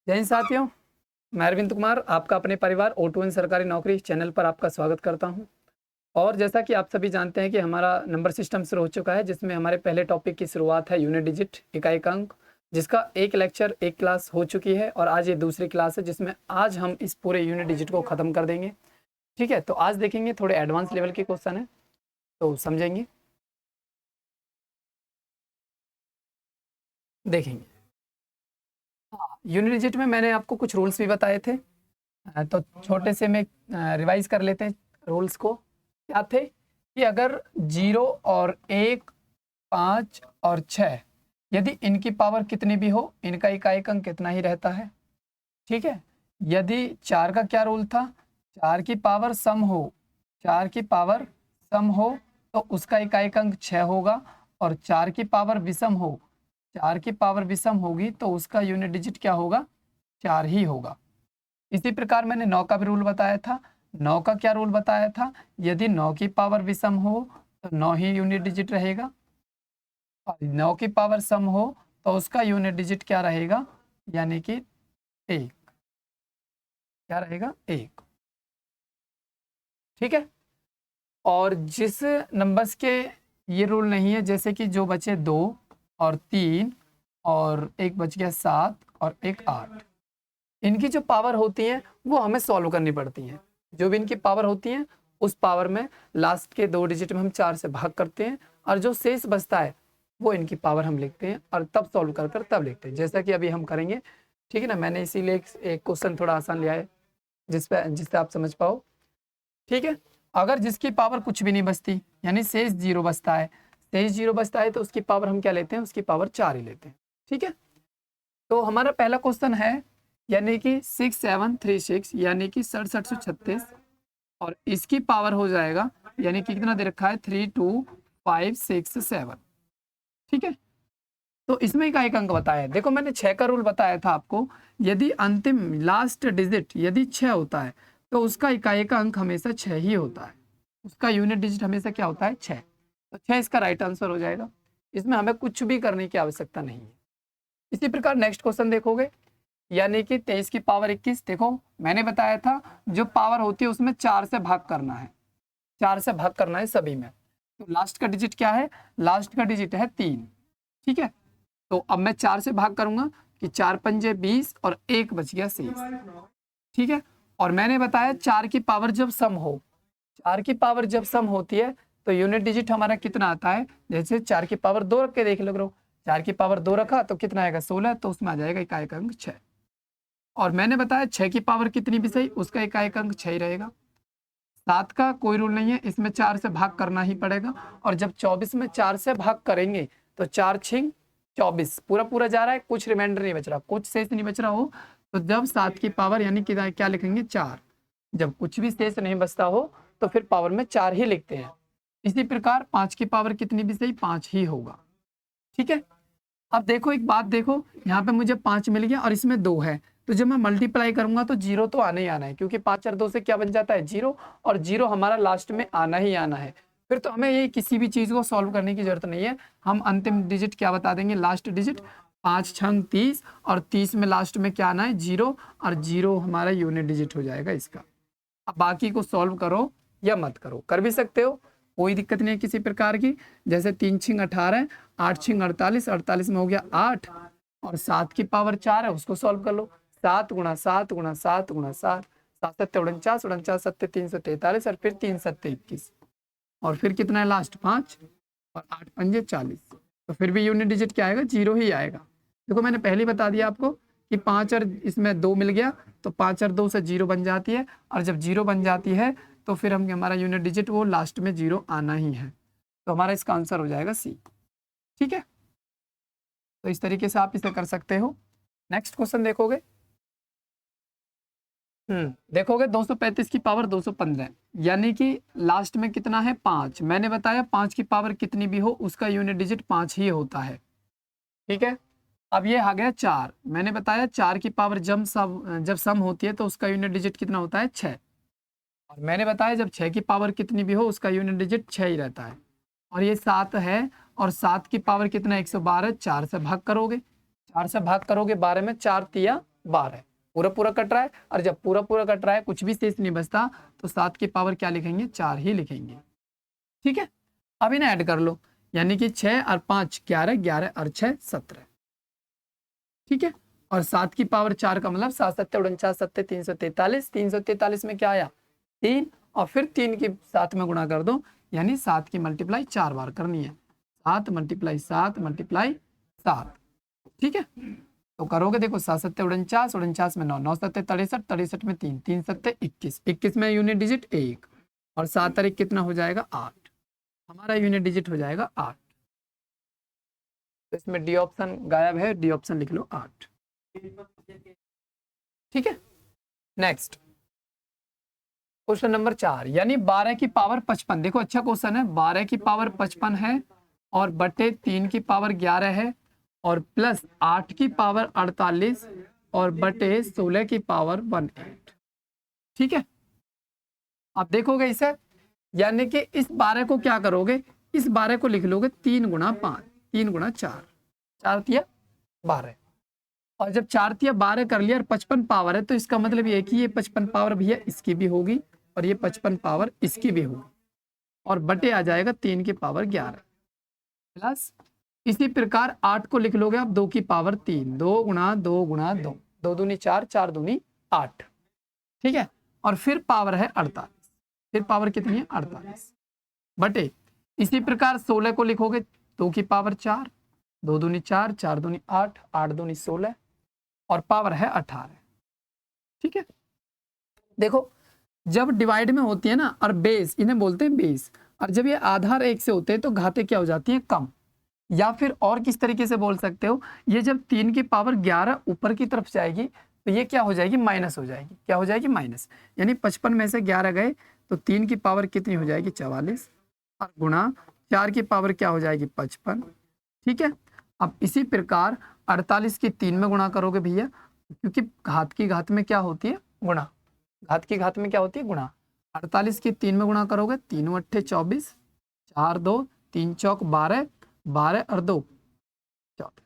जय हिंद साथियों, मैं अरविंद कुमार आपका अपने परिवार O2N सरकारी नौकरी चैनल पर आपका स्वागत करता हूं। और जैसा कि आप सभी जानते हैं कि हमारा नंबर सिस्टम शुरू हो चुका है, जिसमें हमारे पहले टॉपिक की शुरुआत है यूनिट डिजिट इकाई अंक, जिसका एक लेक्चर एक क्लास हो चुकी है और आज ये दूसरी क्लास है जिसमें आज हम इस पूरे यूनिट डिजिट को ख़त्म कर देंगे। ठीक है, तो आज देखेंगे थोड़े एडवांस लेवल के क्वेश्चन है, तो समझेंगे, देखेंगे। हाँ, यूनिट डिजिट में मैंने आपको कुछ रूल्स भी बताए थे। तो छोटे से में रिवाइज कर लेते हैं रूल्स को। क्या थे कि अगर 0 और 1, 5 और 6 यदि इनकी पावर कितनी भी हो, इनका इकाई अंक कितना ही रहता है। ठीक है, यदि 4 का क्या रूल था, 4 की पावर सम हो, 4 की पावर सम हो तो उसका इकाई अंक 6 होगा, और 4 की पावर विषम हो, 4 की पावर विषम होगी तो उसका यूनिट डिजिट क्या होगा, 4 ही होगा। इसी प्रकार मैंने 9 का भी रूल बताया था। 9 का क्या रूल बताया था, यदि 9 की पावर विषम हो तो 9 ही यूनिट डिजिट रहेगा, और 9 की पावर सम हो तो उसका यूनिट डिजिट क्या रहेगा, यानी कि 1। क्या रहेगा, 1। ठीक है, और जिस नंबर्स के ये रूल नहीं है, जैसे कि जो बचे 2 और 3 और एक बच गया 7 और एक 8, इनकी जो पावर होती है वो हमें सॉल्व करनी पड़ती है। जो भी इनकी पावर होती है उस पावर में लास्ट के 2 डिजिट में हम 4 से भाग करते हैं, और जो शेष बचता है वो इनकी पावर हम लिखते हैं और तब सॉल्व कर तब लिखते हैं, जैसा कि अभी हम करेंगे। ठीक है ना, मैंने इसीलिए एक क्वेश्चन थोड़ा आसान लिया है जिससे आप समझ पाओ। ठीक है, अगर जिसकी पावर कुछ भी नहीं बचती, यानी शेष 0 बचता है, शेष 0 बचता है तो उसकी पावर हम क्या लेते हैं, उसकी पावर 4 ही लेते हैं। ठीक है, तो हमारा पहला क्वेश्चन है, यानी कि 6736, यानी कि 6736, और इसकी पावर हो जाएगा, यानी कि कितना दे रखा है, 32567। ठीक है, तो इसमें का एक अंक बताया है। देखो मैंने 6 का रूल बताया था आपको, यदि अंतिम लास्ट डिजिट यदि 6 होता है तो उसका इकाई का अंक हमेशा 6 ही होता है, उसका यूनिट डिजिट हमेशा क्या होता है, 6। तो 6 इसका राइट आंसर हो जाएगा, इसमें हमें कुछ भी करने की आवश्यकता नहीं है। इसी प्रकार नेक्स्ट क्वेश्चन देखोगे, यानी कि 23 की पावर 21। देखो मैंने बताया था जो पावर होती है उसमें 4 से भाग करना है, 4 से भाग करना है सभी में। तो लास्ट का डिजिट क्या है, लास्ट का डिजिट है 3। ठीक है, तो अब मैं 4 से भाग करूंगा कि 4 पंजे 20 और 1 बच गया शेष। ठीक है, और मैंने बताया 4 की पावर जब सम हो, 4 की पावर जब सम होती है तो यूनिट डिजिट हमारा कितना आता है, जैसे 4 की पावर 2 रख के देख लो, 4 की पावर 2 रखा तो कितना आएगा, 16, तो उसमें आ जाएगा इकाई का अंक 6। और मैंने बताया 6 की पावर कितनी भी सही, उसका इकाई का अंक 6 ही रहेगा। 7 का कोई रूल नहीं है, इसमें 4 से भाग करना ही पड़ेगा, और जब 24 में 4 से भाग करेंगे तो 4 छिंग 24, पूरा पूरा जा रहा है, कुछ रिमाइंडर नहीं बच रहा, कुछ शेष नहीं बच रहा हो तो जब 7 की पावर यानी कि क्या लिखेंगे, 4। जब कुछ भी शेष नहीं बचता हो तो फिर पावर में 4 ही लिखते हैं। इसी प्रकार 5 की पावर कितनी भी सही, 5 ही होगा। ठीक है, अब देखो एक बात देखो, यहाँ पे मुझे 5 मिल गया और इसमें 2 है, तो जब मैं मल्टीप्लाई करूंगा तो 0 तो आना ही आना है, क्योंकि 5 और 2 से क्या बन जाता है, 0, और 0 हमारा लास्ट में आना ही आना है। फिर तो हमें ये किसी भी चीज को सॉल्व करने की जरूरत नहीं है, हम अंतिम डिजिट क्या बता देंगे, लास्ट डिजिट 5 छंग 30, और 30 में लास्ट में क्या आना है, 0, और 0 हमारा यूनिट डिजिट हो जाएगा इसका। अब बाकी को सॉल्व करो या मत करो, कर भी सकते हो, कोई दिक्कत नहीं है किसी प्रकार की। जैसे 3 छिंग 18, 8 छिंग 48, 48 में हो गया 8, और 7 की पावर 4 है, उसको सॉल्व कर लो। 7 गुणा 7 गुणा 7 गुणा 7, 7 सत्ते 49, 49 सत्ते 343, और फिर 3 सत्ते 21, और फिर कितना है लास्ट 5, और 8 पंजे 40, तो फिर भी यूनिट डिजिट क्या आएगा, 0 ही आएगा। देखो मैंने पहले ही बता दिया आपको कि 5 और इसमें 2 मिल गया, तो 5 और 2 से 0 बन जाती है, और जब 0 बन जाती है तो फिर हम हमारा यूनिट डिजिट वो लास्ट में 0 आना ही है, तो हमारा इसका आंसर हो जाएगा सी। ठीक है, तो इस तरीके से आप इसे कर सकते हो। नेक्स्ट क्वेश्चन देखोगे, देखोगे 235 की पावर 215, यानी कि लास्ट में कितना है, 5। मैंने बताया 5 की पावर कितनी भी हो उसका यूनिट डिजिट 5 ही होता है। ठीक है, अब ये आ गया 4। मैंने बताया 4 की पावर जब सम होती है तो उसका यूनिट डिजिट कितना होता है, 6। और मैंने बताया जब 6 की पावर कितनी भी हो उसका यूनिट डिजिट 6 ही रहता है। और ये 7 है, और 7 की पावर कितना, 112, 4 से भाग करोगे, 4 से भाग करोगे, 12 में 4 तिया 12, पूरा पूरा कट रहा है, और जब पूरा पूरा कट रहा है कुछ भी शेष नहीं बचता तो 7 की पावर क्या लिखेंगे, 4 ही लिखेंगे। ठीक है, अब इन्हें ऐड कर लो, यानी कि 6 और 5 11, 11 और 6 17। ठीक है, और 7 की पावर 4 का मतलब 7 7 49 7 343, 343 में क्या आया 3, और फिर 3 की 7 में गुणा कर दो, यानी 7 की मल्टीप्लाई 4 बार करनी है, 7 मल्टीप्लाई 7 मल्टीप्लाई 7। ठीक है, तो करोगे, देखो 7 7 49, 49 में 9, 9 7 63, 63 में 3, 3 7 21, 21 में यूनिट डिजिट 1, और 7 और 1 कितना हो जाएगा 8, हमारा यूनिट डिजिट हो जाएगा 8। तो इसमें डी ऑप्शन गायब है, डी ऑप्शन लिख लो 8। ठीक है, नेक्स्ट क्वेश्चन नंबर 4, यानी 12 की पावर 55। देखो अच्छा क्वेश्चन है, 12 की पावर 55 है और बटे 3 की पावर 11 है और प्लस 8 की पावर 48 और बटे 16 की पावर 18। ठीक है, आप देखोगे इसे, यानी कि इस 12 को क्या करोगे, इस 12 को लिख लोगे 3 गुणा 5, 3 गुणा 4, 4 तिया 12, और जब 4 तिया 12 कर लिया और 55 पावर है, तो इसका मतलब ये कि ये 55 पावर भैया इसकी भी होगी और ये 55 पावर इसकी भी होगी, और बटे आ जाएगा 3 की पावर 11 प्लस, इसी प्रकार 8 को लिख लोगे आप 2 की पावर 3, 2 गुणा 2 गुणा 2, 2 दूनी 4, 4 दूनी 8। ठीक है, और फिर पावर है 48, फिर पावर कितनी है 48, बटे इसी प्रकार 16 को लिखोगे 2 की पावर 4, 2 दूनी 4, 4 दूनी 8, 8 दूनी 16, और पावर है 18। ठीक है, देखो जब डिवाइड में होती है ना, और बेस, इन्हें बोलते हैं बेस, और जब ये आधार 1 से होते हैं तो घातें क्या हो जाती हैं, कम, या फिर और किस तरीके से बोल सकते हो, ये जब 3 की पावर 11 ऊपर की तरफ जाएगी तो ये क्या हो जाएगी, माइनस हो जाएगी, क्या हो जाएगी माइनस, यानी 55 में से 11 गए तो 3 की पावर कितनी हो जाएगी 44, और गुणा 4 की पावर क्या हो जाएगी 55। ठीक है, अब इसी प्रकार 48 की 3 में गुणा करोगे भैया, क्योंकि घात की घात में क्या होती है गुणा, घात की घात में क्या होती है गुणा, 48 की 3 में गुणा करोगे, 3 अट्ठे 24, 4 2, 3 चौक 12, 12 और 2 14।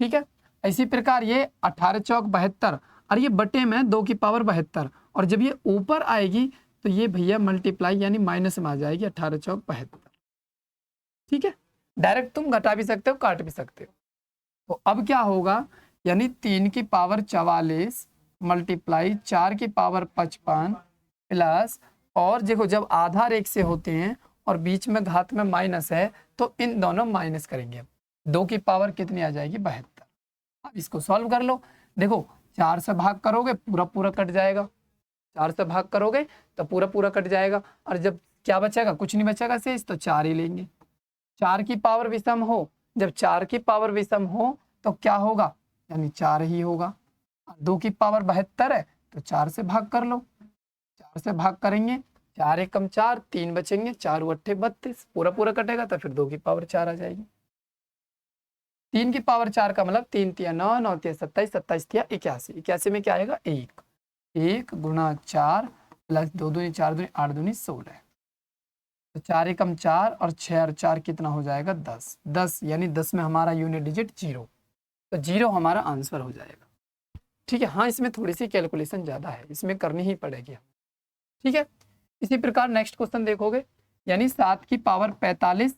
ठीक है, इसी प्रकार ये 18 चौक 72, और ये बटे में 2 की पावर 72, और जब ये ऊपर आएगी तो ये भैया मल्टीप्लाई यानी माइनस में आ जाएगी, 18 चौक 72। ठीक है, डायरेक्ट तुम घटा भी सकते हो, काट भी सकते हो। तो अब क्या होगा, यानी 3 की पावर 44 मल्टीप्लाई 4 की पावर 55 प्लस, और देखो जब आधार 1 से होते हैं और बीच में घात में माइनस है तो इन दोनों माइनस करेंगे, 2 की पावर कितनी आ जाएगी 72। अब इसको सॉल्व कर लो, देखो 4 से भाग करोगे पूरा पूरा कट जाएगा, 4 से भाग करोगे तो पूरा पूरा कट जाएगा, और जब क्या बचेगा, कुछ नहीं बचेगा शेष, तो 4 ही लेंगे। 4 की पावर विषम हो, जब 4 की पावर विषम हो तो क्या होगा, यानी 4 ही होगा। 2 की पावर 72 है तो 4 से भाग कर लो, 4 से भाग करेंगे, 4 एक कम 4, 3 बचेंगे, 4 अट्ठे 32, पूरा पूरा कटेगा तो फिर 2 की पावर 4 आ जाएगी। 3 की पावर 4 का मतलब 3 तिया 9, 9 तिया 27, 27 तिया 81, 81 में क्या आएगा 1, 1 गुणा 4 प्लस 2 दूनी 4 दूनी 8 दूनी 16, तो 4 एकम 4 और 6 और 4 कितना हो जाएगा 10, 10 यानी 10 में हमारा यूनिट डिजिट 0, तो 0 हमारा आंसर हो जाएगा। ठीक है, हाँ इसमें थोड़ी सी कैलकुलेशन ज़्यादा है, इसमें करनी ही पड़ेगी। ठीक है, इसी प्रकार नेक्स्ट क्वेश्चन देखोगे, यानी 7 की पावर 45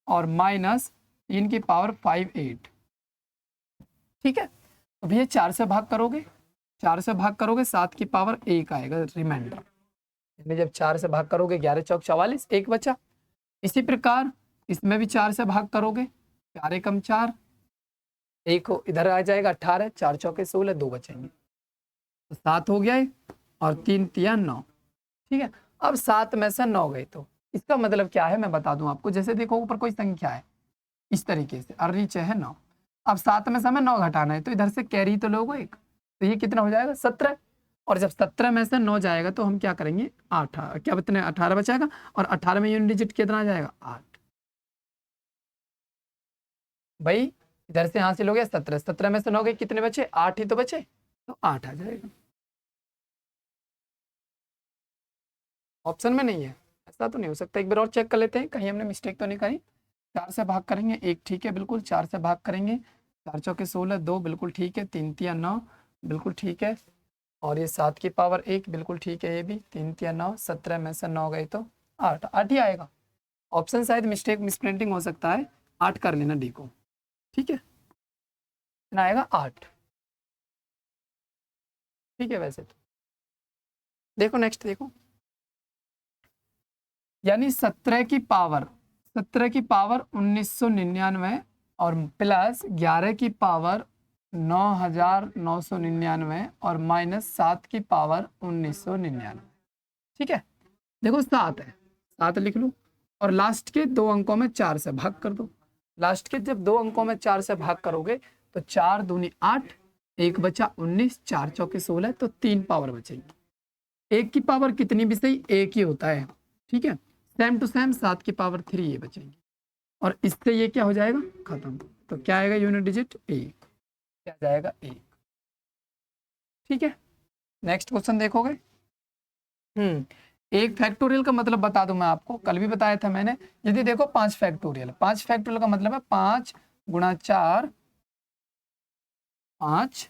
और माइनस 3 की पावर 58। ठीक है, तो भैया 4 से भाग करोगे, 4 से भाग करोगे 7 की पावर 1 आएगा रिमाइंडर, यानी जब 4 से भाग करोगे 11 चौक 44, 1 बचा। इसी प्रकार इसमें भी 4 से भाग करोगे, 4 एकम 4, 1 इधर आ जाएगा 18, 4 चौके 16, 2 बचेंगे, तो 7 हो गया है, और 3 तिया 9। ठीक है, अब 7 में से 9 गए तो इसका मतलब क्या है मैं बता दूं आपको, जैसे देखो ऊपर कोई संख्या है इस तरीके से और नीचे है 9, अब 7 में से हमें 9 घटाना है तो इधर से कैरी तो लोगे एक, तो ये कितना हो जाएगा 17, और जब 17 में से 9 जाएगा तो हम क्या करेंगे 8, क्या बचने 18 बचाएगा, और 18 में यूनिट डिजिट कितना आ जाएगा 8। भाई इधर से हासिल हो गया 17, 17 में से 9 गए कितने बचे 8 ही तो बचे, तो 8 आ जाएगा, ऑप्शन में नहीं है, ऐसा तो नहीं हो सकता। एक बार और चेक कर लेते हैं कहीं हमने मिस्टेक तो नहीं करी। 4 से भाग करेंगे 1, ठीक है बिल्कुल, 4 से भाग करेंगे 4 चौके 16, 2 बिल्कुल ठीक है, 3 तिया 9 बिल्कुल ठीक है, और ये 7 की पावर 1 बिल्कुल ठीक है, ये भी 3 तिया 9, 17 में से 9 गए तो 8, 8 ही आएगा। ऑप्शन शायद मिसप्रिंटिंग हो सकता है, 8 कर लेना डी को, ठीक है, कितना आएगा 8, ठीक है। वैसे तो देखो नेक्स्ट देखो, यानी 17 की पावर 1999 और प्लस 11 की पावर 9999 और माइनस 7 की पावर 1999, ठीक है। देखो 7 है, 7 लिख लो, और लास्ट के 2 अंकों में 4 से भाग कर दो। लास्ट के जब 2 अंकों में 4 से भाग करोगे तो 4 दूनी 8, 1 बचा 19, 4 चौके 16, तो 3 पावर बचेगी। 1 की पावर कितनी भी सही 1 ही होता है, ठीक है। सेम टू सेम 7 की पावर 3 ये बचेगी, और इससे ये क्या हो जाएगा खत्म। तो क्या आएगा यूनिट डिजिट 1, क्या जाएगा 1, ठीक है। नेक्स्ट क्वेश्चन देखोगे। एक फैक्टोरियल का मतलब बता दूं मैं आपको, कल भी बताया था मैंने। यदि देखो 5 फैक्टोरियल, 5 फैक्टोरियल का मतलब है 5 गुणा 4, 5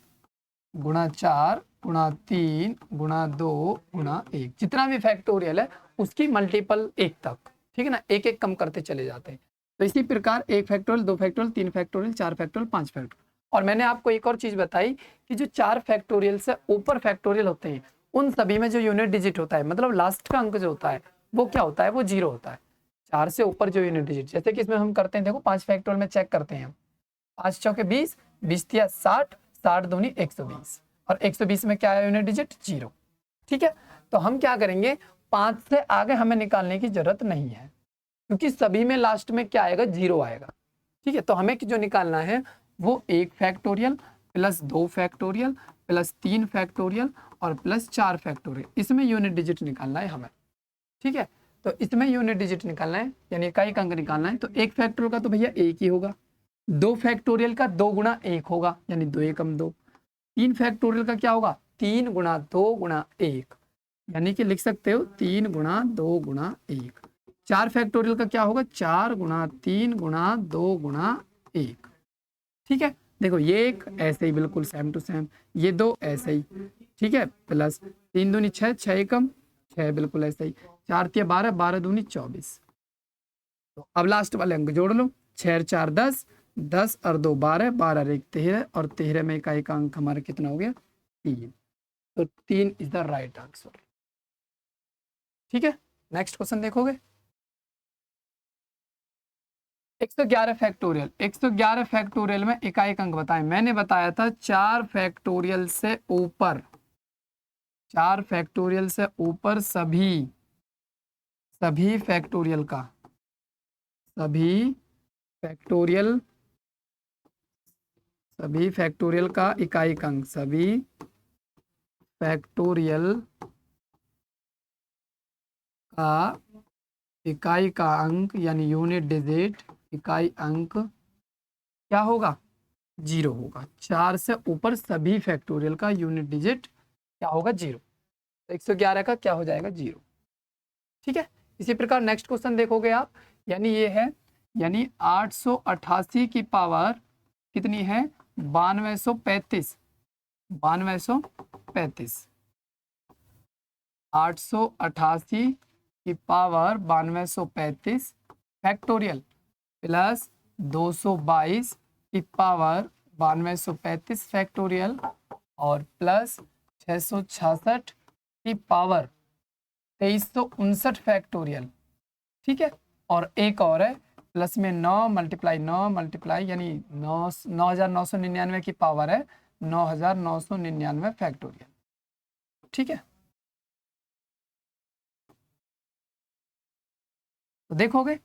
गुणा 4 गुणा 3 गुणा 2 गुणा 1, जितना भी फैक्टोरियल है उसकी मल्टीपल 1 तक, ठीक है ना, एक एक कम करते चले जाते हैं। तो इसी प्रकार 1 factorial, 2 factorial, 3 factorial, 4 factorial, 5 factorial. और मैंने आपको एक और चीज बताई कि जो 4 फैक्टोरियल से ऊपर फैक्टोरियल होते हैं उन सभी में जो यूनिट डिजिट होता है, मतलब लास्ट का अंक जो होता है वो क्या होता है, वो 0 होता है। 4 से ऊपर जो यूनिट डिजिट, जैसे कि इसमें हम करते हैं, देखो 5 फैक्टोरियल में चेक करते हैं हम, 5 चौके 20, 20 तिया 60, 60 दूनी 120, और 120 में क्या है यूनिट डिजिट 0, ठीक है। तो हम क्या करेंगे, 5 से आगे हमें निकालने की जरूरत नहीं है, क्योंकि सभी में लास्ट में क्या आएगा 0 आएगा, ठीक है। तो हमें जो निकालना है वो 1 factorial plus 2 factorial plus 3 factorial और प्लस 4 फैक्टोरियल, इसमें यूनिट डिजिट निकालना है हमें, ठीक है। तो इसमें यूनिट डिजिट निकालना है, यानी इकाई अंक निकालना है। तो 1 फैक्टोरियल का तो भैया 1 ही होगा, 2 फैक्टोरियल का 2 गुणा 1 होगा, यानी 2 एकम 2। 3 फैक्टोरियल का क्या होगा 3 गुणा 2 गुणा 1, यानी कि लिख सकते हो 3 गुणा 2 गुणा 1। 4 फैक्टोरियल का क्या होगा 4 गुणा 3 गुणा 2 गुणा 1, ठीक है। देखो ये एक ऐसे ही बिल्कुल सेम टू सेम, ये 2 ऐसे ही, ठीक है, प्लस 3 दूनी 6, 6 एकम 6 बिल्कुल ऐसे ही, 4 तिया 12, 12 दूनी 24। तो अब लास्ट वाले अंक जोड़ लो, 6 4 10, 10 और 2 12, 12 और 1 13, और 13 में इकाई का अंक हमारा कितना हो गया 3। तो 3 इज द राइट आंसर, ठीक है। नेक्स्ट क्वेश्चन देखोगे। 111 फैक्टोरियल, 111 फैक्टोरियल में इकाई अंक बताएं। मैंने बताया था 4 फैक्टोरियल से ऊपर, 4 फैक्टोरियल से ऊपर सभी फैक्टोरियल का, सभी फैक्टोरियल का इकाई अंक, सभी फैक्टोरियल का इकाई का अंक यानी यूनिट डिजिट, इकाई अंक क्या होगा 0 होगा। 4 से ऊपर सभी फैक्टोरियल का यूनिट डिजिट क्या होगा 0। तो 111 का क्या हो जाएगा 0, ठीक है। इसी प्रकार नेक्स्ट क्वेश्चन देखोगे आप, यानी ये है, यानी 888 की पावर कितनी है 9235, 9235, 888 की पावर 9235 फैक्टोरियल प्लस 222 की पावर 9235 फैक्टोरियल और प्लस 666 की पावर 2359 फैक्टोरियल, ठीक है। और एक और है प्लस में 9 मल्टीप्लाई 9 मल्टीप्लाई, यानी 9999 की पावर है 9999 फैक्टोरियल, ठीक है। तो देखोगे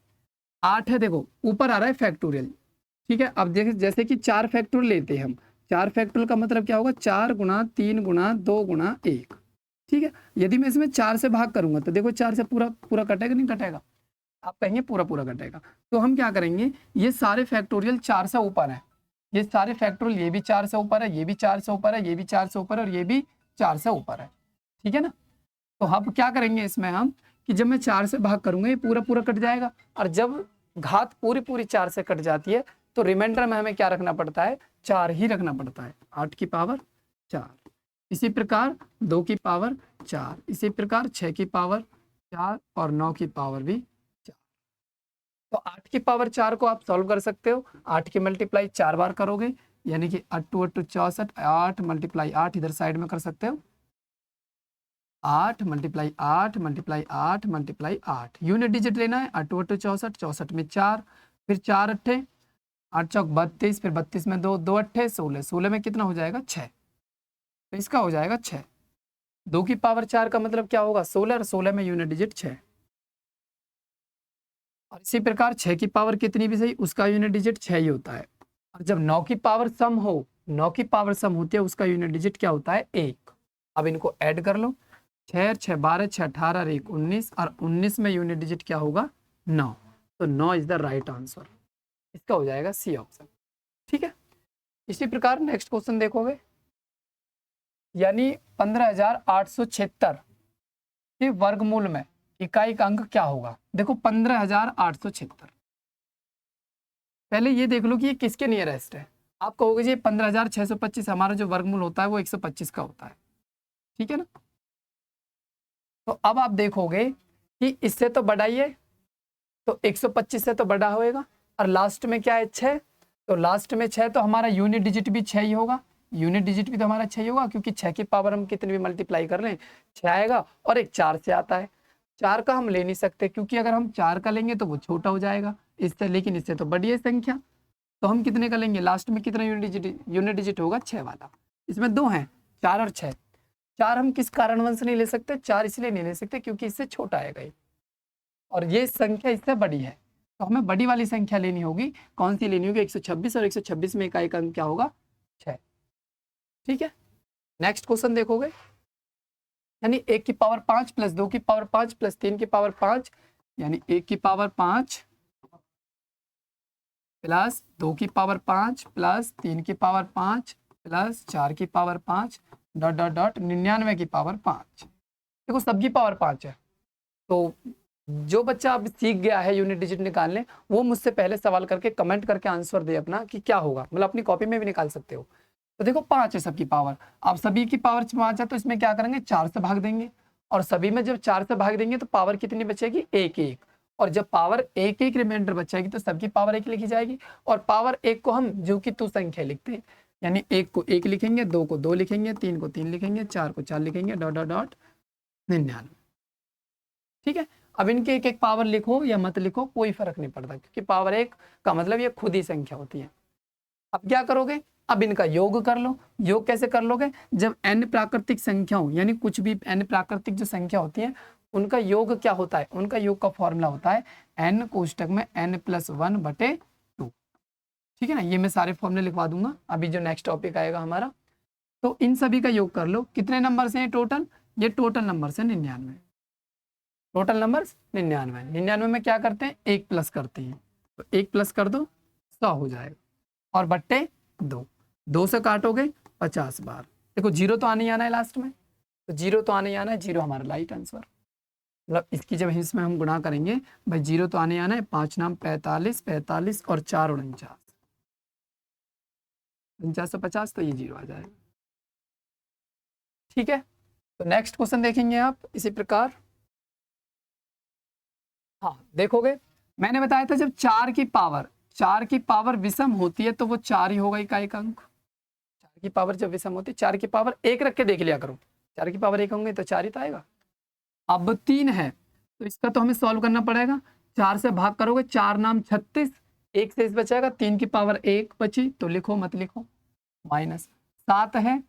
8 है, देखो ऊपर आ रहा है फैक्टोरियल, ठीक है। अब देखिए जैसे कि 4 फैक्टोरियल लेते हैं हम, 4 फैक्टोरियल का मतलब क्या होगा 4 गुणा 3 गुणा 2 गुणा 1, ठीक है। यदि मैं इसमें 4 से भाग करूंगा तो देखो 4 से पूरा पूरा कटेगा नहीं कटेगा, आप कहेंगे पूरा पूरा कटेगा। तो हम क्या करेंगे, ये सारे फैक्टोरियल 4 से ऊपर है, ये सारे फैक्टोरियल, ये भी 4 से ऊपर है, ये भी 4 से ऊपर है, ये भी 4 से ऊपर है और ये भी 4 से ऊपर है, ठीक है ना। तो हम क्या करेंगे इसमें हम कि जब मैं 4 से भाग करूंगा ये पूरा पूरा कट जाएगा, और जब घात पूरी पूरी 4 से कट जाती है तो रिमाइंडर में हमें क्या रखना पड़ता है 4 ही रखना पड़ता है, 8 की पावर 4। इसी प्रकार 2 की पावर 4, इसी प्रकार 6 की पावर 4 और 9 की पावर भी 4। तो 8 की पावर 4 को आप सॉल्व कर सकते हो। 8 की मल्टीप्लाई 4 बार करोगे, यानी कि 8 8 64, 8 मल्टीप्लाई 8 इधर साइड में कर सकते हो, 8 multiply 8 multiply 8 multiply 8, unit digit लेना है। 8 8 64, 64 में 4, फिर 4 अट्ठे 8 चौक 32, फिर 32 में 2, 2 अट्ठे 16, 16 में कितना हो जाएगा 6, तो इसका हो जाएगा 6। 2 की पावर 4 का मतलब क्या होगा 16, और 16 में यूनिट डिजिट 6। और इसी प्रकार 6 की पावर कितनी भी सही, उसका यूनिट डिजिट 6 ही होता है। और जब 9 की पावर सम हो, 9 की पावर सम होती है, उसका यूनिट डिजिट क्या होता है 1। अब इनको ऐड कर लो, 6 6 12 6 18 और 1 19, और 19 में यूनिट डिजिट क्या होगा 9, तो 9 इज द राइट आंसर, इसका हो जाएगा सी ऑप्शन। ठीक है, इसी प्रकार नेक्स्ट क्वेश्चन देखोगे, यानी 15,876 के वर्गमूल में इकाई का अंक क्या होगा। देखो 15,876, पहले ये देख लो कि ये किसके नियरेस्ट है। आप कहोगे जी 15,625, हमारा जो वर्गमूल होता है वो 125 का होता है, ठीक है ना। तो अब आप देखोगे कि इससे तो बड़ा ही है, तो 125 से तो बड़ा होएगा, और लास्ट में क्या है 6, तो लास्ट में 6, तो हमारा यूनिट डिजिट भी 6 ही होगा। यूनिट डिजिट भी तो हमारा 6 ही होगा, क्योंकि 6 की पावर हम कितनी भी मल्टीप्लाई कर लें 6 आएगा, और एक 4 से आता है। 4 का हम ले नहीं सकते, क्योंकि अगर हम 4 का लेंगे तो वो छोटा हो जाएगा इससे, लेकिन इससे तो बड़ी है संख्या, तो हम कितने का लेंगे, लास्ट में कितना यूनिट डिजिट होगा 6 वाला। इसमें 2 हैं, 4 और 6। 4 हम किस कारणवश नहीं ले सकते, 4 इसलिए नहीं ले सकते क्योंकि इससे छोटा आएगा ये, और ये संख्या इससे बड़ी है, तो हमें बड़ी वाली संख्या लेनी होगी। कौन सी लेनी होगी, 126, और 126 में इकाई का अंक क्या होगा 6। ठीक है, नेक्स्ट क्वेश्चन देखोगे, यानी 1 की पावर 5 प्लस 2 की पावर 5 प्लस 3 की पावर 5, यानी 1 की पावर 5 प्लस 2 की पावर 5 प्लस 3 की पावर 5 प्लस 4 की पावर 5 डॉट डॉट डॉट 99 की पावर 5। देखो सबकी पावर 5 है, तो जो बच्चा अब सीख गया है यूनिट डिजिट निकालने, वो मुझसे पहले सवाल करके कमेंट करके आंसर दे अपना कि क्या होगा, मतलब अपनी कॉपी में भी निकाल सकते हो। तो देखो 5 है सबकी पावर, अब सभी की पावर 5 है, तो इसमें क्या करेंगे 4 से भाग देंगे, और सभी में जब 4 से भाग देंगे तो पावर कितनी बचेगी 1 1, और जब पावर 1 1 रिमाइंडर बचेगी तो सबकी पावर 1 लिखी जाएगी। और पावर 1 को हम जो कि तू संख्या लिखते हैं, यानी 1 को 1 लिखेंगे, 2 को 2 लिखेंगे, 3 को 3 लिखेंगे, 4 को 4 लिखेंगे, डॉट डॉट डॉट 99। ठीक है, अब इनके एक एक पावर लिखो या मत लिखो कोई फर्क नहीं पड़ता, क्योंकि पावर 1 का मतलब ये खुद ही संख्या होती है। अब क्या करोगे, अब इनका योग कर लो। योग कैसे कर लोगे, जब n प्राकृतिक संख्या हो, यानी कुछ भी n प्राकृतिक जो संख्या होती है उनका योग क्या होता है, उनका योग का फॉर्मूला होता है n कोष्टक में n+1/2। ठीक है ना, ये मैं सारे फॉर्मूले लिखवा दूंगा अभी जो नेक्स्ट टॉपिक आएगा हमारा। तो इन सभी का योग कर लो, कितने नंबर से टोटल, ये टोटल नंबर से 99, टोटल नंबर 99। 99 में क्या करते हैं 1 प्लस करते हैं, तो 1 प्लस कर दो 100 हो जाएगा, और बट्टे 2, 2 से काटोगे 50 बार। देखो 0 तो आने ही आना है लास्ट में, तो 0 तो आने ही आना है, 0 हमारा राइट आंसर। मतलब इसकी जब इसमें हम गुणा करेंगे भाई 0 तो आने ही आना है, 5 नाम 45, 45 और 4 49, 49 से 50, तो ये 0 आ जाएगा। ठीक है, तो नेक्स्ट क्वेश्चन देखेंगे आप इसी प्रकार। हाँ देखोगे, मैंने बताया था जब 4 की पावर विषम होती है तो वो 4 ही होगा इकाई का अंक। 4 की पावर जब विषम होती है, 4 की पावर 1 रख के देख लिया करो, 4 की पावर 1 होंगे तो 4 ही तो आएगा। अब 3 है तो इसका तो हमें सॉल्व करना पड़ेगा, 4 से भाग करोगे, 4 नाम 36, 1 से इस बचेगा, 3 की पावर 1 बची, तो लिखो मत लिखो, माइनस 7 है,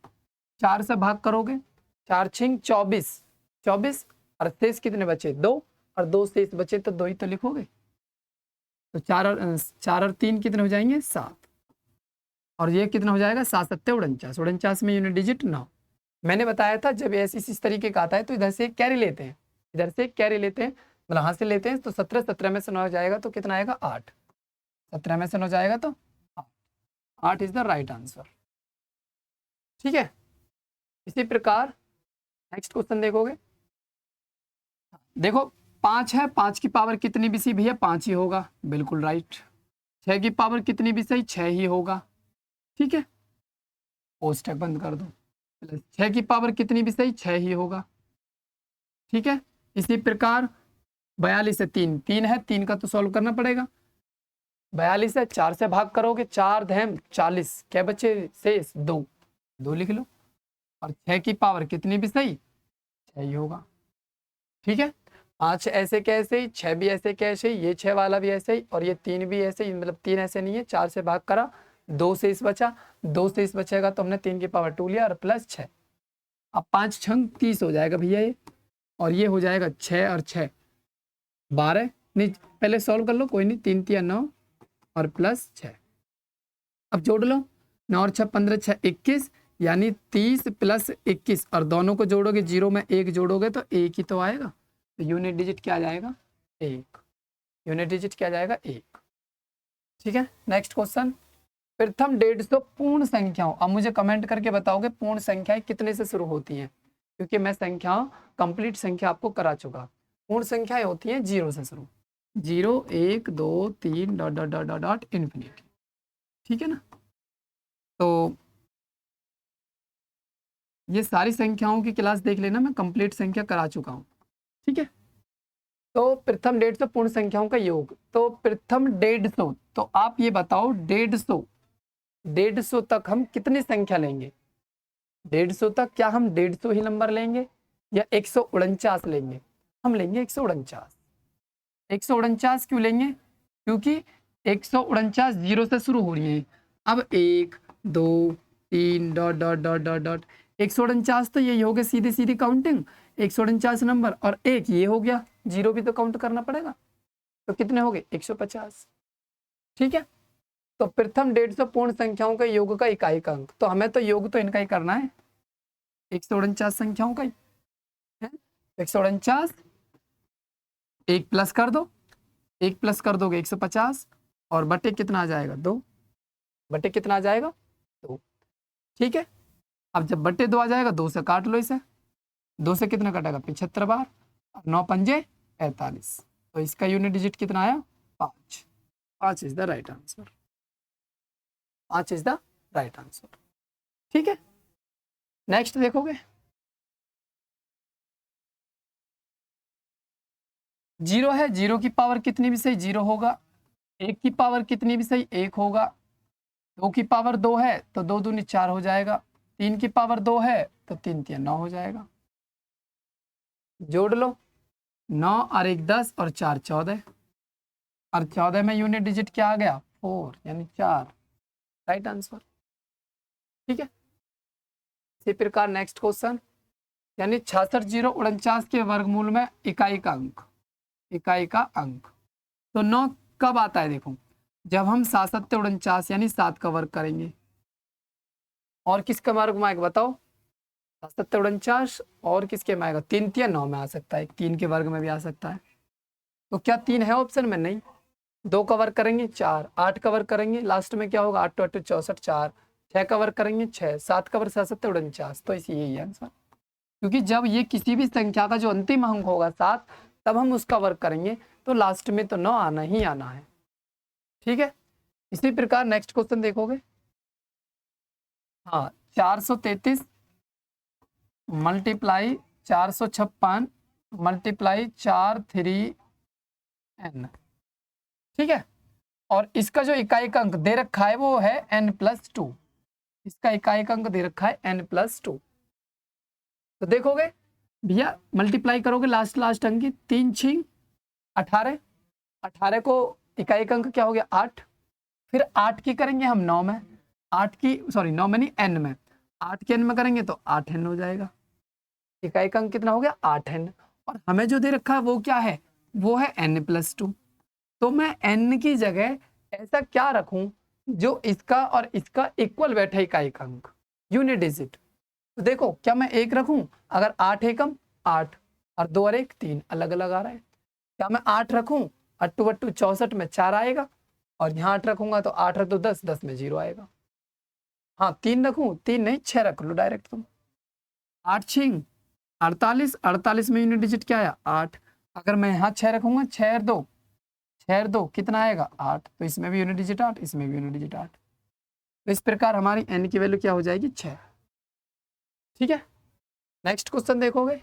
4 से भाग करोगे, 4 छिंग 24, 24 और शेष कितने बचे 2, और 2 शेष बचे तो 2 ही तो लिखोगे, तो 4 और 3 कितने हो जाएंगे 7, और ये कितना हो जाएगा 7 7 49, 49 में यूनिट डिजिट 9। मैंने बताया था जब ऐसे इस तरीके का आता है तो इधर से कैरी लेते हैं, इधर से कैरी लेते हैं, मतलब हाथ से लेते हैं, तो 17 17 में से 9 जाएगा तो कितना आएगा 8, 17 में से 9 जाएगा तो 8 इज द राइट आंसर। ठीक है, इसी प्रकार नेक्स्ट क्वेश्चन देखोगे, देखो 5 है, 5 की पावर कितनी भी सी भैया 5 ही होगा, बिल्कुल राइट। 6 की पावर कितनी भी सही 6 ही होगा, ठीक है, कोष्टक बंद कर दो, प्लस 6 की पावर कितनी भी सही 6 ही होगा। ठीक है, इसी प्रकार 42 से 3 3 है, 3 का तो सॉल्व करना पड़ेगा। 42 है 4 से भाग करोगे, 4 धैम 40, क्या बचे शेष 2, 2 लिख लो। और 6 की पावर कितनी भी सही 6 ही होगा। ठीक है, 5 ऐसे कैसे ही, 6 भी ऐसे कैसे ही, ये 6 वाला भी ऐसे ही, और ये 3 भी ऐसे ही, मतलब 3 ऐसे नहीं है। 4 से भाग करा, 2 से इस बचा, 2 से इस बचेगा तो हमने 3 की पावर 2 लिया और प्लस 6। अब 5 छंग 30 हो जाएगा भैया ये, और ये हो जाएगा 6 और 6 12, नहीं पहले सॉल्व कर लो, कोई नहीं, 3 3 9 और प्लस 6। अब जोड़ लो, 9 और 6 15, 6 21, यानी 30 प्लस 21, और दोनों को जोड़ोगे 0 में 1 जोड़ोगे तो 1 ही तो आएगा। तो यूनिट डिजिट क्या आ जाएगा 1, यूनिट डिजिट क्या जाएगा 1। ठीक है, नेक्स्ट क्वेश्चन, प्रथम 150 पूर्ण संख्याओं, अब मुझे कमेंट करके बताओगे पूर्ण संख्याएं कितने से शुरू होती हैं, क्योंकि मैं संख्याओं कंप्लीट संख्या आपको करा चुका। पूर्ण संख्याएं होती हैं 0 से शुरू, 0 1 2 3 dot dot dot dot dot infinity. ठीक है ना, तो ये सारी संख्याओं की क्लास देख लेना, मैं कंप्लीट संख्या करा चुका हूँ। ठीक है, तो प्रथम 150 पूर्ण संख्याओं का योग, तो प्रथम 150, तो आप ये बताओ 150 तक हम कितनी संख्या लेंगे? 150 तक क्या हम 150 ही नंबर लेंगे या 149 लेंगे? हम लेंगे 149। 149 क्यों लेंगे? क्योंकि 149 0 से शुरू हो रही है। अब 1 2 3 dot dot dot dot dot 149 तो यही हो गया, सीधी सीधी काउंटिंग 149 नंबर, और एक ये हो गया, 0 भी तो काउंट करना पड़ेगा, तो कितने हो गए 150। ठीक है, तो प्रथम 150 पूर्ण संख्याओं का योग का इकाई का अंक, तो हमें तो योग तो इनका ही करना है, 149 संख्याओं का ही है। 149, एक प्लस कर दो, एक प्लस कर दोगे 150, और बटे कितना आ जाएगा 2, बटे कितना आ जाएगा 2। ठीक है, अब जब बटे 2 आ जाएगा 2 से काट लो इसे, 2 से कितना कटेगा 75 बार, 9 पंजे 45, तो इसका यूनिट डिजिट कितना आया 5। 5 is the right answer, 5 is the right answer. ठीक है, नेक्स्ट देखोगे, 0 है, 0 की पावर कितनी भी सही 0 होगा, 1 की पावर कितनी भी सही 1 होगा, 2 की पावर 2 है तो 2 दूनी 4 हो जाएगा, 3 की पावर 2 है तो 3 3 9 हो जाएगा। जोड़ लो, 9 और 1 10 और 4 14, और 14 में यूनिट डिजिट क्या आ गया 4, यानी 4, राइट आंसर। ठीक है, इसी प्रकार नेक्स्ट क्वेश्चन, यानी 66 0 49 के वर्गमूल में इकाई का अंक, इकाई का अंक, तो 9 कब आता है? देखो, जब हम 7 7 49 यानी 7 का वर्ग करेंगे, और किसका वर्ग में आएगा बताओ? 7 7 49, और किसके में आएगा? 3 3 9 में आ सकता है, 3 के वर्ग में भी आ सकता है, तो क्या 3 है ऑप्शन में? नहीं। 2 का वर्ग करेंगे 4, 8 का वर्ग करेंगे लास्ट में क्या होगा 8 8 64 4, 6 का वर्ग करेंगे 6, 7 का वर्ग 7 7 49, तो इसी यही आंसर, क्योंकि जब ये किसी भी संख्या का जो अंतिम अंक होगा 7, तब हम उसका वर्ग करेंगे, तो लास्ट में तो 9 आना ही आना है। ठीक है, इसी प्रकार नेक्स्ट क्वेश्चन देखोगे, हाँ 433 मल्टीप्लाई 456 मल्टीप्लाई 4 3n। ठीक है, और इसका जो इकाई का अंक दे रखा है वो है n+2, इसका इकाई का अंक दे रखा है n+2। तो देखोगे भैया, मल्टीप्लाई करोगे लास्ट अंक की, 3 6 18, 18 को इकाई का अंक क्या हो गया 8, फिर 8 की करेंगे हम 9 में, 8 की सॉरी 9 में नहीं n में, 8 के n में करेंगे तो 8n हो जाएगा, इकाई का अंक कितना हो गया 8n, और हमें जो दे रखा है वो क्या है? वो है n+2। तो मैं n की जगह ऐसा क्या रखूं जो इसका और इसका इक्वल बैठे इकाई का अंक, यूनिट डिजिट। तो देखो, क्या मैं 1 रखूं? अगर 8 एकम 8, और 2 और 1 3, अलग अलग आ रहा है। क्या मैं 8 रखूं? 8 8 64 में 4 आएगा, और यहाँ 8 रखूंगा तो 8 8 10, 10 में 0 आएगा। हाँ 3 रखूं? 3 नहीं 6 रख लो डायरेक्ट तुम, 8 6 48, 48 में यूनिट डिजिट क्या आया 8, अगर मैं यहाँ 6 रखूंगा 6 और 2, 6 और 2 कितना आएगा 8, तो इसमें भी यूनिट डिजिट 8, इसमें भी यूनिट डिजिट 8। तो इस प्रकार हमारी n की वैल्यू क्या हो जाएगी 6। ठीक है, नेक्स्ट क्वेश्चन देखोगे।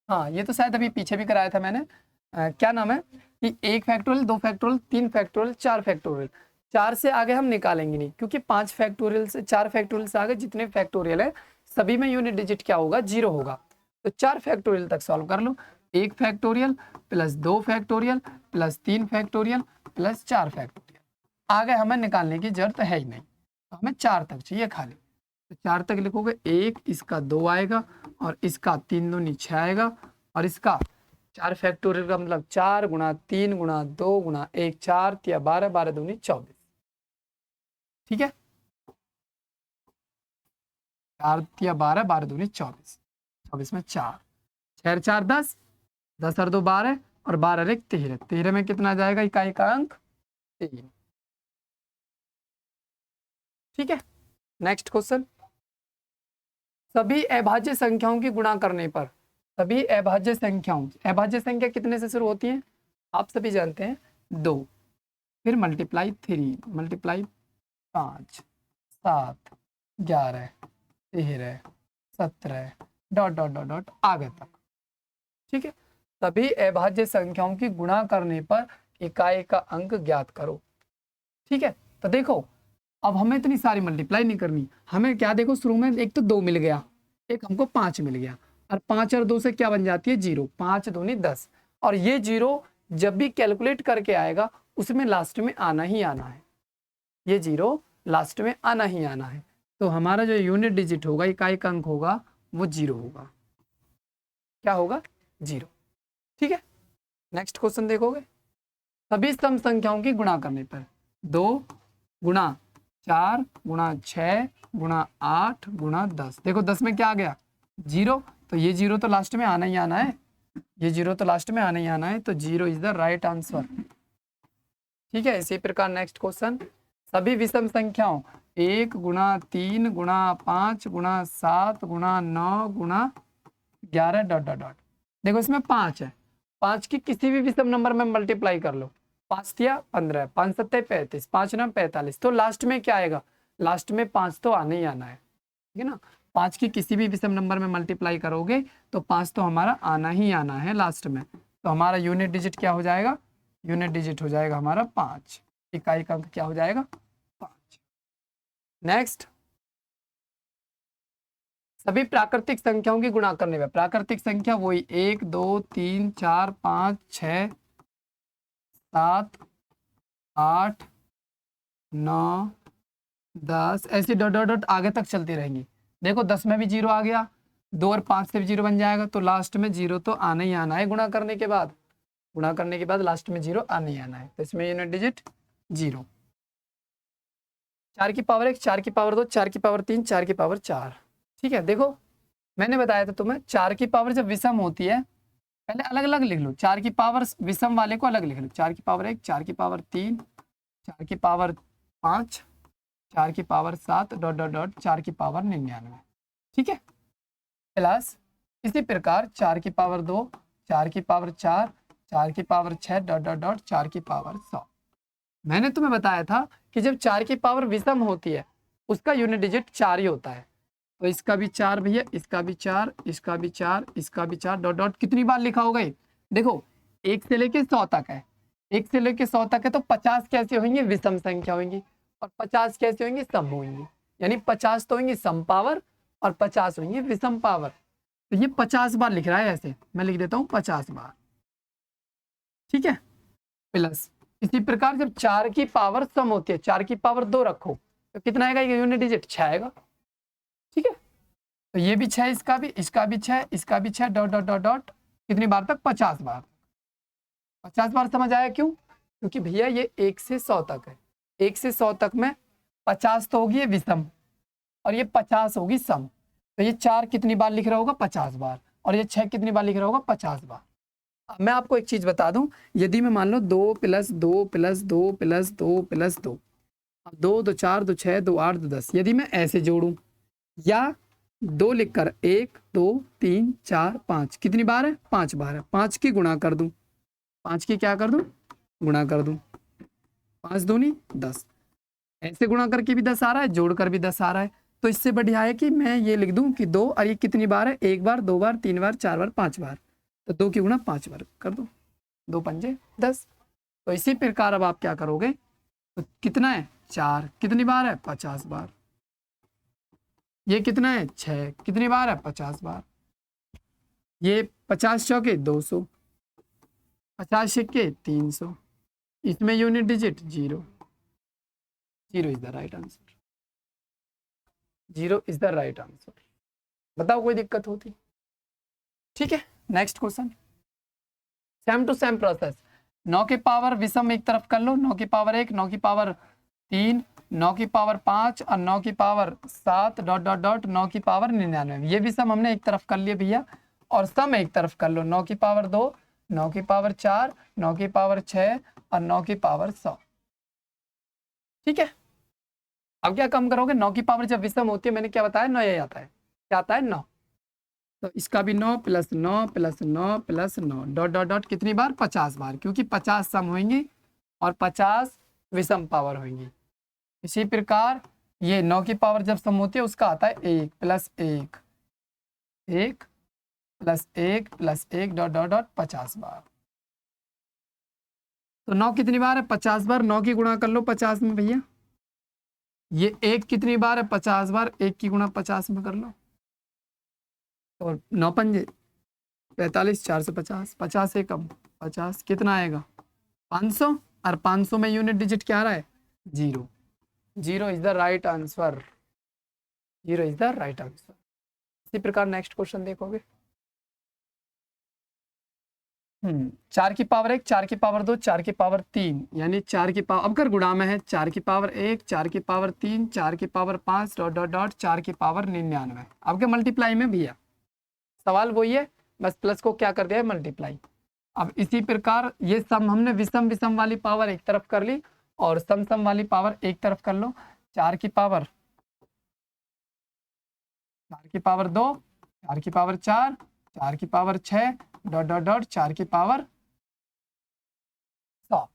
हाँ, ये तो शायद अभी पीछे भी कराया था मैंने। क्या नाम है कि 1 फैक्टोरियल, 2 फैक्टोरियल, 3 फैक्टोरियल, 4 फैक्टोरियल। 4 से आगे हम निकालेंगे नहीं, क्योंकि 5 फैक्टोरियल से 4 फैक्टोरियल से आगे जितने फैक्टोरियल है सभी में यूनिट डिजिट क्या होगा, 0 होगा। तो 4 फैक्टोरियल तक सॉल्व कर लो। 1 factorial plus 2 factorial plus 3 factorial plus 4 factorial. आगे हमें निकालने की जरूरत है ही नहीं, तो हमें 4 तक चाहिए खाली। तो 4 तक लिखोगे, 1 इसका 2 आएगा और इसका 3 दूनी 6 आएगा, और इसका 4 फैक्टोरियल का मतलब 4 गुणा 3 गुणा 2 गुणा 1, 4 तिया 12, 12 दूनी 24। ठीक है, 4 तिया 12, 12 दूनी 24, 24 में 4, 6 4 10, 10 और 2 12, और 12 एक 13, 13 में कितना जाएगा इकाई का अंक 3। ठीक है, नेक्स्ट क्वेश्चन। सभी अभाज्य संख्याओं की गुणा करने पर, सभी अभाज्य संख्याओं, अभाज्य संख्या कितने से शुरू होती है आप सभी जानते हैं, 2, फिर multiply 3, multiply 5, 7, 11, 13, 17, dot dot dot dot आगे तक। ठीक है, सभी अभाज्य संख्याओं की गुणा करने पर इकाई का अंक ज्ञात करो। ठीक है, तो देखो अब हमें इतनी सारी मल्टीप्लाई नहीं करनी, हमें क्या देखो शुरू में एक तो 2 मिल गया, एक हमको 5 मिल गया, और 5 और 2 से क्या बन जाती है 0, 5 दूनी 10, और ये 0 जब भी कैलकुलेट करके आएगा उसमें लास्ट में आना ही आना है, ये 0 लास्ट में आना ही आना है। तो हमारा जो यूनिट डिजिट होगा, इकाई का अंक होगा, वो 0 होगा। क्या होगा, 0। ठीक है, नेक्स्ट क्वेश्चन देखोगे। सभी सम संख्याओं की गुणा करने पर 2 गुणा 4 गुणा 6 गुणा 8 गुणा 10, देखो 10 में क्या आ गया 0, तो ये 0 तो लास्ट में आना ही आना है, ये 0 तो लास्ट में आना ही आना है, तो 0 इज द राइट आंसर। ठीक है, इसी प्रकार नेक्स्ट क्वेश्चन। सभी विषम संख्याओं 1 गुणा 3 गुणा 5 गुणा 7 गुणा 9 गुणा 11 डॉट डॉट डॉट, देखो इसमें 5 है, 5 की किसी भी विषम नंबर में मल्टीप्लाई कर लो, 5 तिया 15, 5 सत्ते 35, 5 9 45, तो लास्ट में क्या आएगा, लास्ट में 5 तो आना ही आना है। ठीक है ना, 5 की किसी भी विषम नंबर में मल्टीप्लाई करोगे तो 5 तो हमारा आना ही आना है लास्ट में, तो हमारा यूनिट डिजिट क्या हो जाएगा, यूनिट डिजिट हो जाएगा हमारा 5, इकाई का अंक क्या हो जाएगा 5। नेक्स्ट, सभी प्राकृतिक संख्याओं की गुणा करने में, प्राकृतिक संख्या वही 1 2 3 4 5 6 7 8 9 10 ऐसी डॉट डॉट डॉट आगे तक चलती रहेंगी। देखो 10 में भी 0 आ गया, 2 और 5 से भी 0 बन जाएगा, तो लास्ट में 0 तो आना ही आना है गुणा करने के बाद, गुणा करने के बाद लास्ट में 0 आना ही आना है, तो इसमें यूनिट डिजिट 0। 4 की पावर 1, 4 की पावर 2, 4 की पावर 3, 4 की पावर 4। ठीक है, देखो मैंने बताया था तुम्हें 4 की पावर जब विषम होती है पहले अलग अलग लिख लो, 4 की पावर विषम वाले को अलग लिख लो, 4 की पावर 1, 4 की पावर 3, 4 की पावर 5, 4 की पावर 7 डॉट डॉट डॉट 4 की पावर 99। ठीक है, प्लस इसी प्रकार 4 की पावर 2, 4 की पावर 4, 4 की पावर 6 डॉट डॉट डॉट 4 की पावर 100। मैंने तुम्हें बताया था कि जब 4 की पावर विषम होती है उसका यूनिट डिजिट 4 ही होता है, तो इसका भी 4 भैया, इसका भी 4, इसका भी 4, इसका भी 4 डॉट डॉट कितनी बार लिखा होगा ये देखो, 1 से लेके 100 तक है, 1 से लेके 100 तक है, तो 50 कैसे होंगे, विषम संख्या होंगी, और 50 कैसे होंगी, सम होंगी, यानी 50 तो होंगी सम पावर और 50 होंगी विषम पावर, तो ये 50 बार लिख रहा है, ऐसे मैं लिख देता हूँ 50 बार। ठीक है, प्लस इसी प्रकार जब 4 की पावर सम होती है, 4 की पावर 2 रखो तो कितना आएगा, यूनिट डिजिट 6 आएगा। ठीक है, तो ये भी 6, इसका भी 6, इसका भी 6 डॉट डॉट डॉट डॉट कितनी बार तक, 50 बार, 50 बार। समझ आया क्यों, क्योंकि भैया ये 1 से 100 तक है, 1 से 100 तक में 50 तो होगी ये विषम और ये 50 होगी सम, तो ये 4 कितनी बार लिख रहा होगा, 50 बार, और ये 6 कितनी बार लिख रहा होगा, 50 बार। अब मैं आपको एक चीज बता दूं, यदि मैं मान लो 2 + 2 + 2 + 2 + 2, 2 2 4 2 6 2 8 2 10, यदि मैं ऐसे जोड़ूं या 2 लिखकर 1 2 3 4 5 कितनी बार है, 5 बार है, 5 की गुणा कर दूं, 5 की क्या कर दूं, गुणा कर दूं, 5 दूनी 10, ऐसे गुणा करके भी 10 आ रहा है, जोड़कर भी 10 आ रहा है। तो इससे बढ़िया है कि मैं ये लिख दूं कि 2, और ये कितनी बार है, 1 बार, 2 बार, 3 बार, 4 बार, 5 बार। तो 2 की गुणा 5 बार कर दो, 2 पंजे 10। तो इसी प्रकार अब आप क्या करोगे, तो कितना है 4, कितनी बार है 50 बार। ये कितना है 6, कितनी बार है 50 बार। ये 50 चौके 200, 50 सिक्के 300, इसमें unit digit 0। 0 is the right answer. 0 is the right answer. बताओ कोई दिक्कत होती? ठीक है, next question. Same to same process. 9 की पावर विषम एक तरफ कर लो, 9 की पावर 1, 9 की पावर 3, 9 की पावर 5 और 9 की पावर 7 डॉट डॉट डॉट 9 की पावर 99। ये विषम हमने एक तरफ कर लिए भैया, और सम एक तरफ कर लो। 9 की पावर 2, 9 की पावर 4, 9 की पावर 6 और 9 की पावर 100। ठीक है, अब क्या कम करोगे, 9 की पावर जब विषम होती है, मैंने क्या बताया, 9 यही आता है। क्या आता है 9। तो इसका भी 9 plus 9 plus 9 plus 9 dot dot dot कितनी बार, 50 बार, क्योंकि 50 सम होंगी और 50 विषम पावर होंगी। इसी प्रकार ये 9 की पावर जब सम होती है उसका आता है 1 plus 1, 1 plus 1 plus 1 dot dot dot 50 बार। तो 9 कितनी बार है, 50 बार। 9 की गुणा कर लो 50 में भैया। ये 1 कितनी बार है, 50 बार। 1 की गुणा 50 में कर लो, और 9 पंजे 45, 450, 50 से कम 50 कितना आएगा 500, और 500 में यूनिट डिजिट क्या आ रहा है 0। 0 is the right answer. 0 is the right answer. इसी प्रकार नेक्स्ट क्वेश्चन देखोगे। 4 की पावर 1, 4 की पावर 2, 4 की पावर 3, यानी 4 की पावर, अब कर गुणा में है, 4 की पावर 1, 4 की पावर 3, 4 की पावर 5 डॉट डॉट डॉट 4 की पावर 99। अब के मल्टीप्लाई में भैया सवाल वही है, बस प्लस को क्या कर दिया है मल्टीप्लाई। अब इसी प्रकार ये सम हमने विषम विषम वाली पावर एक तरफ कर ली, और सम सम वाली पावर एक तरफ कर लो। 4 की पावर 2, 4 की पावर 4, 4 की पावर 6 डॉट डॉट डॉट 4 की पावर 100।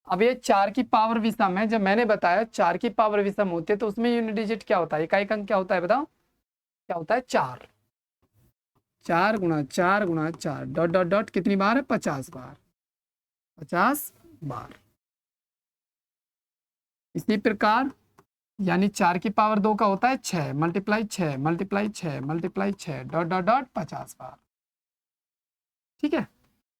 अब ये 4 की पावर विषम है, जब मैंने बताया 4 की पावर विषम होती है तो उसमें यूनिट डिजिट क्या होता है, इकाई अंक क्या होता है, बताओ क्या होता है 4। 4 गुणा 4 गुणा 4 डॉट डॉट डॉट कितनी बार है 50 बार, 50 बार। इसी प्रकार यानी 4 की पावर 2 का होता है 6 multiply 6 multiply 6 multiply 6 dot dot dot 50 बार। ठीक है,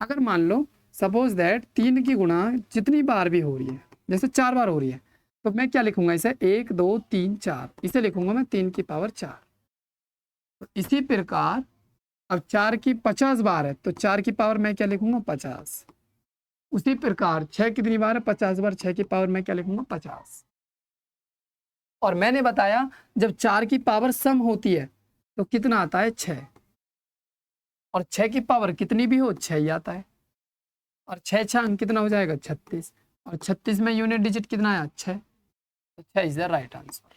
अगर मान लो सपोज दैट 3 की गुणा जितनी बार भी हो रही है, जैसे 4 बार हो रही है, तो मैं क्या लिखूंगा इसे 1 2 3 4, इसे लिखूंगा मैं 3 की पावर 4। तो इसी प्रकार अब 4 की 50 बार है, तो 4 की पावर मैं क्या लिखूंगा 50। उसी प्रकार 6 कितनी बार है 50 बार, 6 की पावर मैं क्या लिखूंगा 50। और मैंने बताया जब 4 की पावर सम होती है तो कितना आता है 6, और 6 की पावर कितनी भी हो 6 ही आता है, और 6 6 कितना हो जाएगा 36, और 36 में यूनिट डिजिट कितना आया 6, तो 6 इज द राइट आंसर।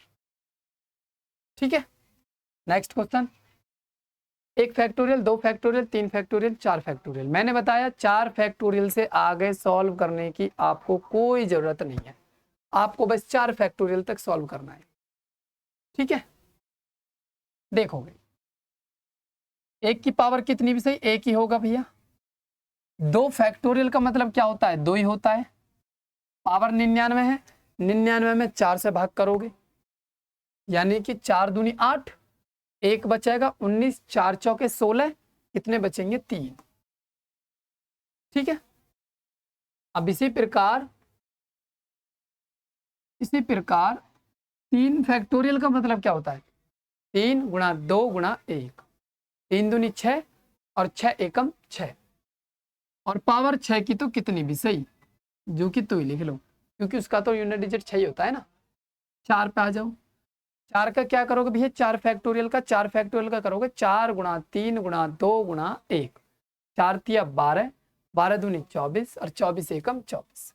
ठीक है, next question. 1 factorial, 2 factorial, 3 factorial, 4 factorial. मैंने बताया 4 फैक्टोरियल से आगे सॉल्व करने की आपको कोई जरूरत नहीं है, आपको बस 4 फैक्टोरियल तक सॉल्व करना है। ठीक है, देखोगे 1 की पावर कितनी भी सही 1 ही होगा भैया। 2 फैक्टोरियल का मतलब क्या होता है 2 ही होता है। पावर 99 है, 99 में 4 से भाग करोगे, यानी कि 4 दूनी 8, 1 बचेगा 19, 4 चौके 16, कितने बचेंगे 3। ठीक है, अब इसी प्रकार 3 फैक्टोरियल का मतलब क्या होता है 3 गुणा 2 गुणा 1, 3 दूनी 6 और 6 एकम 6, और पावर 6 की तो कितनी भी सही, जो कि तू ही लिख लो, क्योंकि उसका तो यूनिट डिजिट 6 ही होता है ना। 4 पे आ जाओ, 4 का क्या करोगे भैया 4 फैक्टोरियल का, 4 फैक्टोरियल का करोगे 4 गुणा 3 गुणा 2 गुणा 1, 4 तिया 12, 12 दूनी 24 और 24 एकम 24,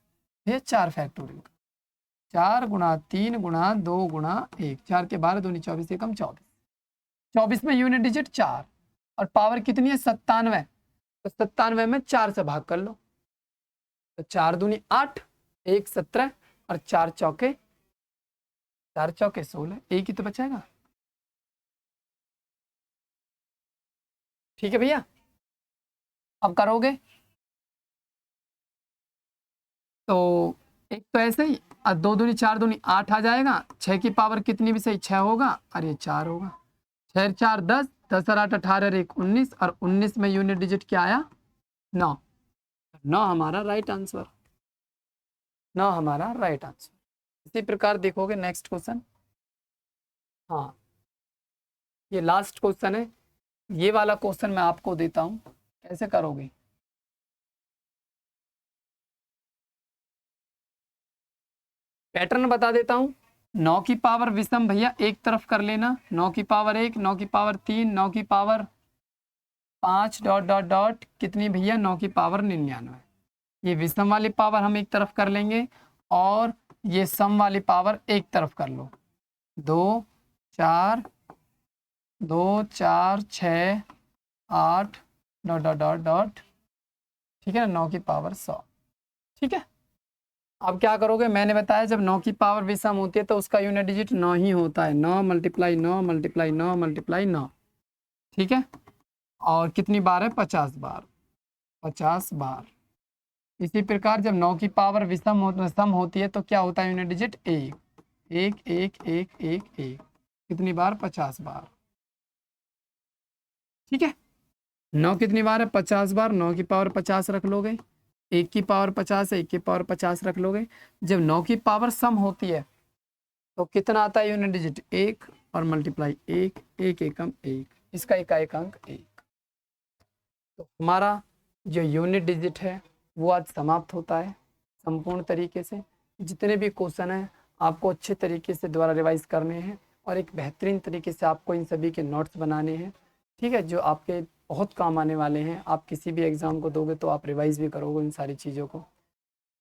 ये 4 फैक्टोरियल का। 4 गुणा 3 गुणा 2 गुणा 1, 4 के 12 दूनी 24 एकम 24, 24 में यूनिट डिजिट 4, और पावर कितनी है 97, तो 97 में 4 से भाग कर लो, तो 4 दूनी 8, 1 17 और 4 चौके 4 चौके 16, एक ही तो बचेगा। ठीक है भैया, अब करोगे तो एक तो ऐसे ही 2 दूनी 4 दूनी 8 आ जाएगा, 6 की पावर कितनी भी सही 6 होगा और ये 4 होगा, 6 4 10, 10 और 8 18 और 1 19, और 19 में यूनिट डिजिट क्या आया 9, 9 हमारा राइट आंसर, 9 हमारा राइट आंसर। इसी प्रकार देखोगे नेक्स्ट क्वेश्चन, हाँ ये लास्ट क्वेश्चन है, ये वाला क्वेश्चन मैं आपको देता हूं, कैसे करोगे। पैटर्न बता देता हूं, 9 की पावर विषम भैया एक तरफ कर लेना, 9 की पावर 1, 9 की पावर 3, 9 की पावर 5 डॉट डॉट डॉट कितनी भैया 9 की पावर 99, ये विषम वाली पावर हम एक तरफ कर लेंगे और ये सम वाली पावर एक तरफ कर लो, 2 4 2 4 6 8 डॉट डॉट डॉट डॉट, ठीक है ना, 9 की पावर 100। ठीक है, अब क्या करोगे, मैंने बताया जब 9 की पावर विषम होती है तो उसका यूनिट डिजिट 9 ही होता है, 9 मल्टीप्लाई 9 मल्टीप्लाई 9 मल्टीप्लाई 9, ठीक है, और कितनी बार है 50 बार, 50 बार। इसी प्रकार जब 9 की पावर विषम सम होती है तो क्या होता है यूनिट डिजिट 1, 1 1 1 1 1, कितनी बार 50 बार। ठीक है, 9 कितनी बार है 50 बार, 9 की पावर 50 रख लोगे, 1 की पावर 50 है, 1 की पावर 50 रख लोगे, जब 9 की पावर सम होती है तो कितना आता है यूनिट डिजिट 1 और मल्टीप्लाई 1, 1 एकम 1, इसका इकाई अंक 1। तो हमारा जो यूनिट डिजिट है वो आज समाप्त होता है संपूर्ण तरीके से। जितने भी क्वेश्चन हैं आपको अच्छे तरीके से दोबारा रिवाइज करने हैं और एक बेहतरीन तरीके से आपको इन सभी के नोट्स बनाने हैं, ठीक है, जो आपके बहुत काम आने वाले हैं। आप किसी भी एग्ज़ाम को दोगे तो आप रिवाइज भी करोगे इन सारी चीज़ों को।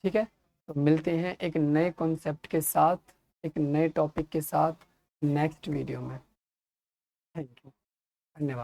ठीक है, तो मिलते हैं एक नए कॉन्सेप्ट के साथ, एक नए टॉपिक के साथ नेक्स्ट वीडियो में। थैंक यू, धन्यवाद।